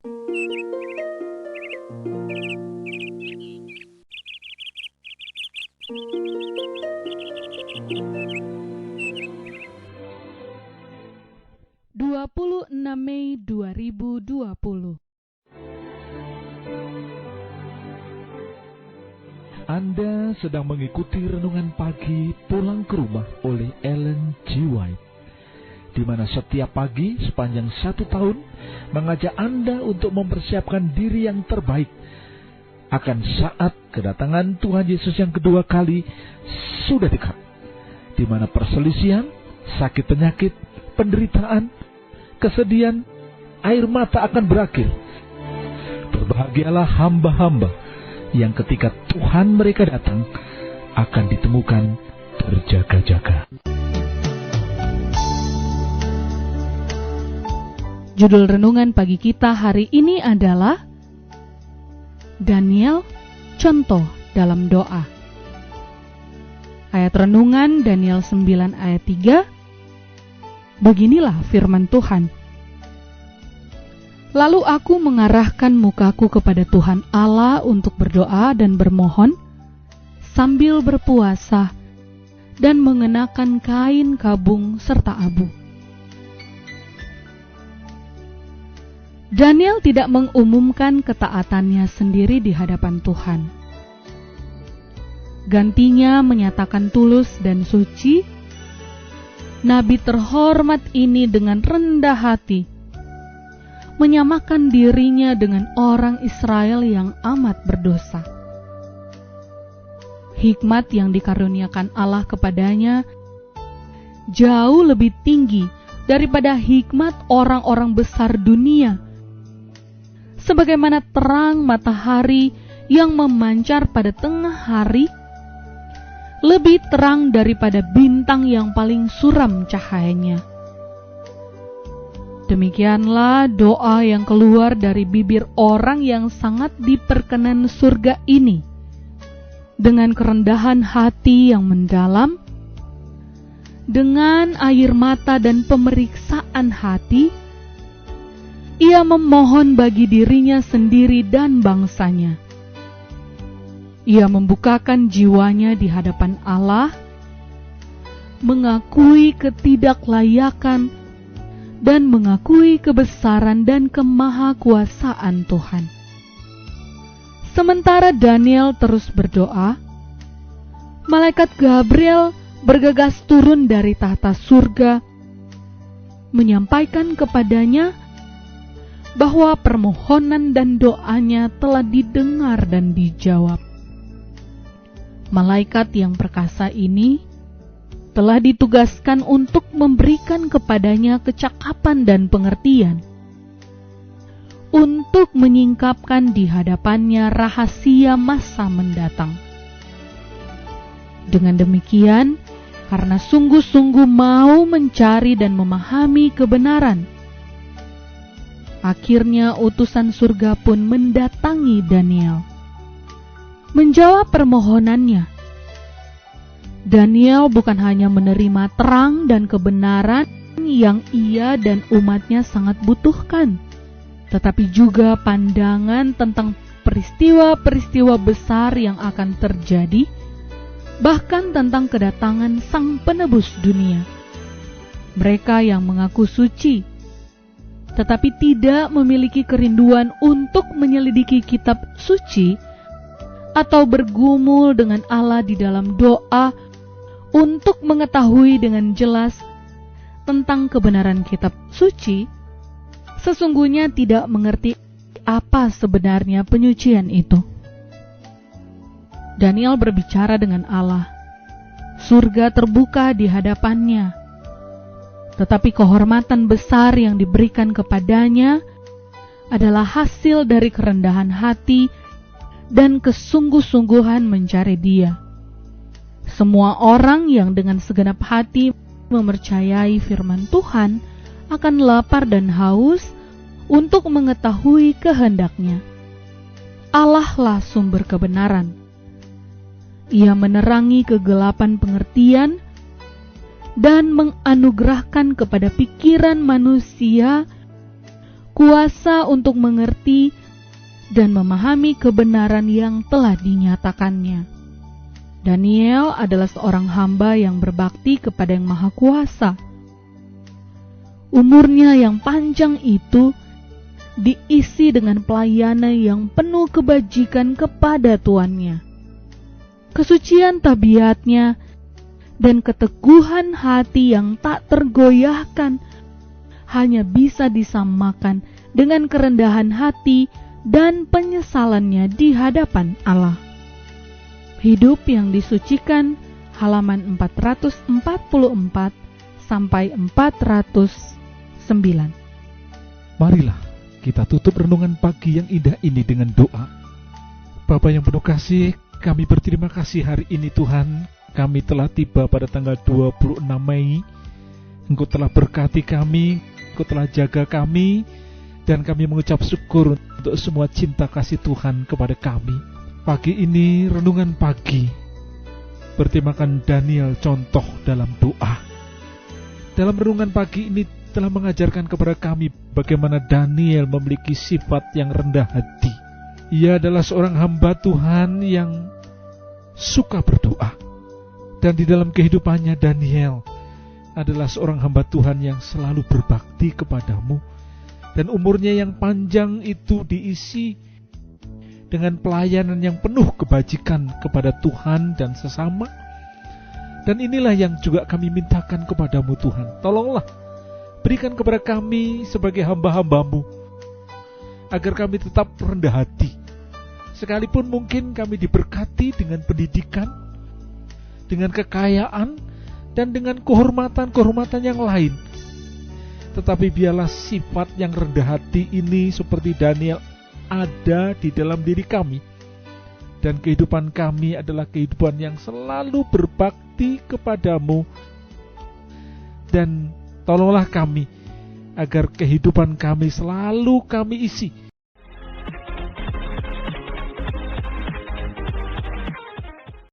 26 Mei 2020. Anda sedang mengikuti renungan pagi Pulang ke Rumah oleh Ellen G. White, di mana setiap pagi sepanjang 1 tahun mengajak Anda untuk mempersiapkan diri yang terbaik akan saat kedatangan Tuhan Yesus yang kedua kali sudah dekat, di mana perselisihan, sakit penyakit, penderitaan, kesedihan, air mata akan berakhir. Berbahagialah hamba-hamba yang ketika Tuhan mereka datang akan ditemukan berjaga-jaga. Judul renungan pagi kita hari ini adalah Daniel, contoh dalam doa. Ayat renungan Daniel 9 ayat 3. Beginilah firman Tuhan. Lalu aku mengarahkan mukaku kepada Tuhan Allah untuk berdoa dan bermohon, sambil berpuasa dan mengenakan kain kabung serta abu. Daniel tidak mengumumkan ketaatannya sendiri di hadapan Tuhan. Gantinya menyatakan tulus dan suci. Nabi terhormat ini dengan rendah hati menyamakan dirinya dengan orang Israel yang amat berdosa. Hikmat yang dikaruniakan Allah kepadanya jauh lebih tinggi daripada hikmat orang-orang besar dunia. Sebagaimana terang matahari yang memancar pada tengah hari, lebih terang daripada bintang yang paling suram cahayanya. Demikianlah doa yang keluar dari bibir orang yang sangat diperkenan surga ini. Dengan kerendahan hati yang mendalam, dengan air mata dan pemeriksaan hati, ia memohon bagi dirinya sendiri dan bangsanya. Ia membukakan jiwanya di hadapan Allah, mengakui ketidaklayakan dan mengakui kebesaran dan kemahakuasaan Tuhan. Sementara Daniel terus berdoa, malaikat Gabriel bergegas turun dari tahta surga, menyampaikan kepadanya bahwa permohonan dan doanya telah didengar dan dijawab. Malaikat yang perkasa ini telah ditugaskan untuk memberikan kepadanya kecakapan dan pengertian, untuk menyingkapkan di hadapannya rahasia masa mendatang. Dengan demikian, karena sungguh-sungguh mau mencari dan memahami kebenaran, akhirnya utusan surga pun mendatangi Daniel, menjawab permohonannya. Daniel bukan hanya menerima terang dan kebenaran yang ia dan umatnya sangat butuhkan, tetapi juga pandangan tentang peristiwa-peristiwa besar yang akan terjadi, bahkan tentang kedatangan Sang Penebus dunia. Mereka yang mengaku suci, tetapi tidak memiliki kerinduan untuk menyelidiki kitab suci atau bergumul dengan Allah di dalam doa untuk mengetahui dengan jelas tentang kebenaran kitab suci, sesungguhnya tidak mengerti apa sebenarnya penyucian itu. Daniel berbicara dengan Allah. Surga terbuka di hadapannya. Tetapi kehormatan besar yang diberikan kepadanya adalah hasil dari kerendahan hati dan kesungguh-sungguhan mencari Dia. Semua orang yang dengan segenap hati mempercayai firman Tuhan akan lapar dan haus untuk mengetahui kehendak-Nya. Allah lah sumber kebenaran. Ia menerangi kegelapan pengertian dan menganugerahkan kepada pikiran manusia kuasa untuk mengerti dan memahami kebenaran yang telah dinyatakannya. Daniel adalah seorang hamba yang berbakti kepada Yang Maha Kuasa. Umurnya yang panjang itu diisi dengan pelayanan yang penuh kebajikan kepada tuannya. Kesucian tabiatnya dan keteguhan hati yang tak tergoyahkan hanya bisa disamakan dengan kerendahan hati dan penyesalannya di hadapan Allah. Hidup yang disucikan, halaman 444 sampai 409. Marilah kita tutup renungan pagi yang indah ini dengan doa. Bapa yang penuh kasih, kami berterima kasih hari ini Tuhan. Kami telah tiba pada tanggal 26 Mei. Engkau telah berkati kami, Engkau telah jaga kami, dan kami mengucap syukur untuk semua cinta kasih Tuhan kepada kami. Pagi ini renungan pagi bertemakan Daniel contoh dalam doa. Dalam renungan pagi ini telah mengajarkan kepada kami bagaimana Daniel memiliki sifat yang rendah hati. Ia adalah seorang hamba Tuhan yang suka berdoa. Dan di dalam kehidupannya Daniel adalah seorang hamba Tuhan yang selalu berbakti kepadamu. Dan umurnya yang panjang itu diisi dengan pelayanan yang penuh kebajikan kepada Tuhan dan sesama. Dan inilah yang juga kami mintakan kepadamu Tuhan. Tolonglah berikan kepada kami sebagai hamba-hambamu, agar kami tetap rendah hati. Sekalipun mungkin kami diberkati dengan pendidikan, dengan kekayaan, dan dengan kehormatan-kehormatan yang lain. Tetapi biarlah sifat yang rendah hati ini seperti Daniel ada di dalam diri kami. Dan kehidupan kami adalah kehidupan yang selalu berbakti kepadamu. Dan tolonglah kami agar kehidupan kami selalu kami isi